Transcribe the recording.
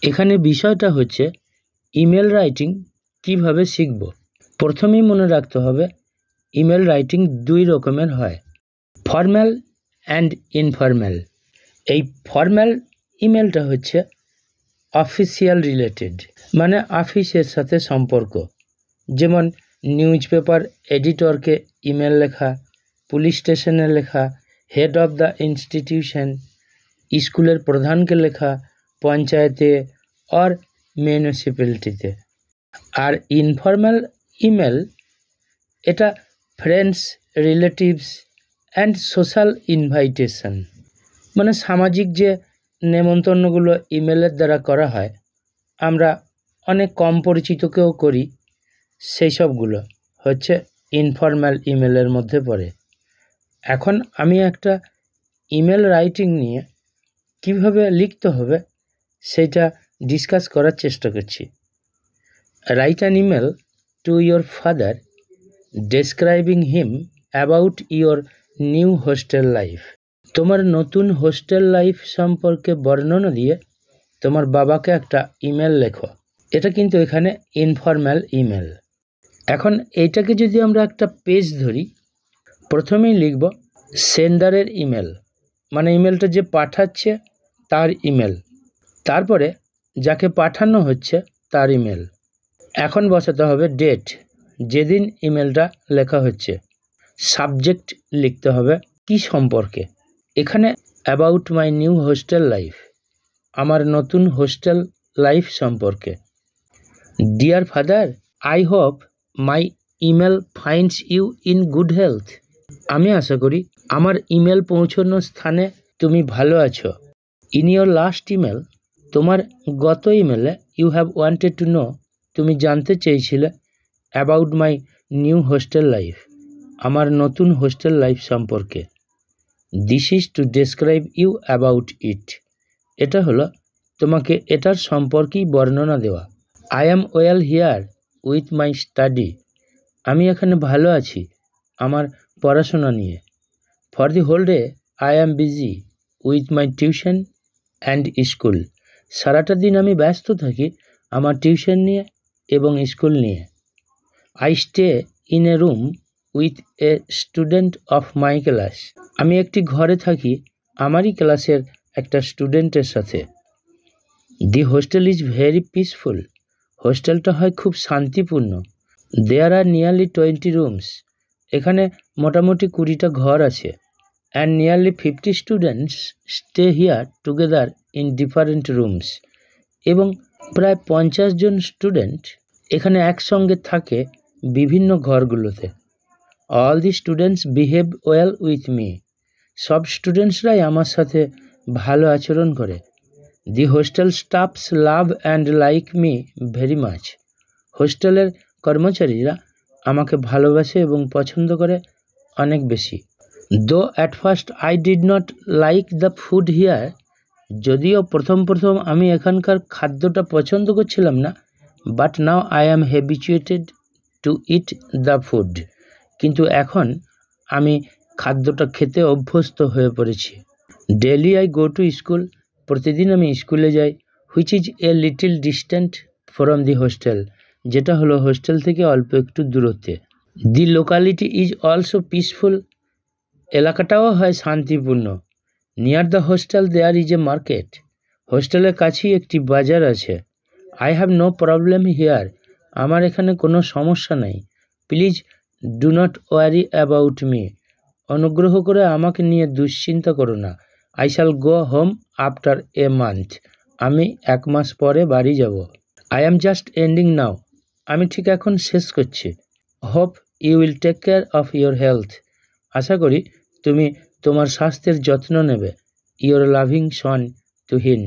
এখানে বিষয়টা হচ্ছে ইমেল রাইটিং কিভাবে শিখব। প্রথমেই মনে রাখতে হবে ইমেল রাইটিং দুই রকমের হয়, ফর্ম্যাল অ্যান্ড ইনফর্ম্যাল। এই ফর্ম্যাল ইমেলটা হচ্ছে অফিসিয়াল রিলেটেড, মানে অফিসের সাথে সম্পর্ক, যেমন নিউজ পেপার এডিটরকে ইমেল লেখা, পুলিশ স্টেশনে লেখা, হেড অফ দ্য ইনস্টিটিউশন, স্কুলের প্রধানকে লেখা, পঞ্চায়েতে আর মিউনিসিপ্যালিটিতে। আর ইনফর্ম্যাল ইমেল এটা friends, relatives and social invitation, মানে সামাজিক যে নেমন্তন্নগুলো ইমেলের দ্বারা করা হয়, আমরা অনেক কম পরিচিতকেও করি, সেই সবগুলো হচ্ছে ইনফর্ম্যাল ইমেলের মধ্যে পড়ে। এখন আমি একটা ইমেল রাইটিং নিয়ে কিভাবে লিখতে হবে সেটা ডিসকাস করার চেষ্টা করছি। Write an email to your father describing him about your new hostel life. তোমার নতুন হোস্টেল লাইফ সম্পর্কে বর্ণনা দিয়ে তোমার বাবাকে একটা ইমেল লেখো। এটা কিন্তু এখানে ইনফর্ম্যাল ইমেল। এখন এইটাকে যদি আমরা একটা পেজ ধরি, প্রথমেই লিখব সেন্ডারের ইমেল, মানে ইমেলটা যে পাঠাচ্ছে তার ইমেল, তারপরে যাকে পাঠানো হচ্ছে তার ইমেল। এখন বসাতে হবে ডেট, যেদিন ইমেলটা লেখা হচ্ছে। সাবজেক্ট লিখতে হবে কি সম্পর্কে, এখানে about my new hostel life, আমার নতুন হোস্টেল লাইফ সম্পর্কে। Dear father, I hope my email finds you in good health. আমি আশা করি আমার ইমেল পৌঁছানোর স্থানে তুমি ভালো আছো। ইন ইয়োর লাস্ট ইমেল, তোমার গত ইমেলে you have wanted to know, তুমি জানতে চেয়েছিলে about my new hostel life, আমার নতুন হোস্টেল লাইফ সম্পর্কে। This is to describe you about it, এটা হলো তোমাকে এটার সম্পর্কেই বর্ণনা দেওয়া। I am well here with my study, আমি এখানে ভালো আছি আমার পড়াশোনা নিয়ে। For the whole day I am busy with my tuition and school, সারাটা দিন আমি ব্যস্ত থাকি আমার টিউশন নিয়ে এবং স্কুল নিয়ে। I stay in a room with a student of my class, আমি একটি ঘরে থাকি আমারই ক্লাসের একটা স্টুডেন্টের সাথে। দি হোস্টেল ইজ ভেরি পিসফুল, হোস্টেলটা হয় খুব শান্তিপূর্ণ। দেয়ার আর নিয়ারলি 20 রুমস, এখানে মোটামুটি 20টা ঘর আছে। And nearly 50 students stay here together in different rooms, এবং প্রায় 50 জন স্টুডেন্ট এখানে একসঙ্গে থাকে বিভিন্ন ঘরগুলোতে। All the students behave well with me, সব স্টুডেন্টসরাই আমার সাথে ভালো আচরণ করে। The hostel staffs love and like me very much, হোস্টেলের কর্মচারীরা আমাকে ভালোবাসে এবং পছন্দ করে অনেক বেশি। Though at first I did not like the food here, যদিও প্রথম আমি এখানকার খাদ্যটা পছন্দ করছিলাম না, but now I am habituated to eat the food, কিন্তু এখন আমি খাদ্যটা খেতে অভ্যস্ত হয়ে পড়েছি। Daily I go to school, প্রতিদিন আমি স্কুলে যাই। Which is a little distant from the hostel, যেটা হলো হোস্টেল থেকে অল্প একটু দূরত্বে। The locality is also peaceful, এলাকাটাও হয় শান্তিপূর্ণ। Near the hostel there is a market, হোস্টেলের কাছেই একটি বাজার আছে। I have no problem here, আমার এখানে কোনো সমস্যা নেই। Please do not worry about me, অনুগ্রহ করে আমাকে নিয়ে দুশ্চিন্তা করো না। I shall go home after a month, আমি 1 মাস পরে বাড়ি যাব। I am just ending now, আমি ঠিক এখন শেষ করছি। Hope you will take care of your health, আশা করি তুমি তোমার স্বাস্থ্যের যত্ন নেবে। Your loving Son Tuhin.